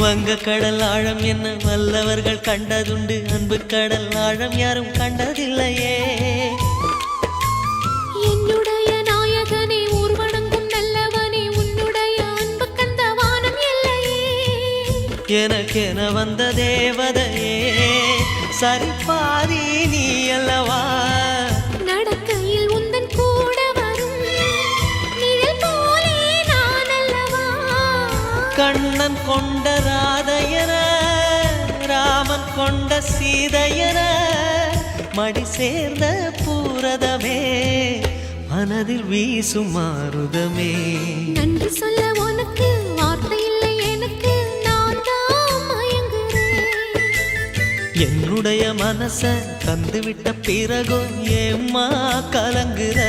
வங்க கடல் ஆழம் என்ன வல்லவர்கள் கண்டதுண்டு, அன்பு கடல் ஆழம் யாரும் கண்டதில்லையே. என்னுடைய நாயகனே ஊர்வணங்கும் நல்லவனே, உன்னுடைய அன்பு கந்த வானம் எல்லையே. எனக்கென வந்த தேவதையே சரிபாதி நீ அல்லவா. நடக்கையில் உந்தன் கூட வரும் நிழல் போலே நான் அல்லவா. கண்ணன் கொண்ட ராதையர ராமன் கொண்ட சீதையர மடி சேர்ந்த பூரதமே மனதில் வீசும் மாருதமே. நன்றி சொல்ல உனக்கு வார்த்தை இல்லை எனக்கு, நான் தான் மயங்குறேன். என்னுடைய மனச தந்துவிட்ட பிறகும் ஏம்மா கலங்குற.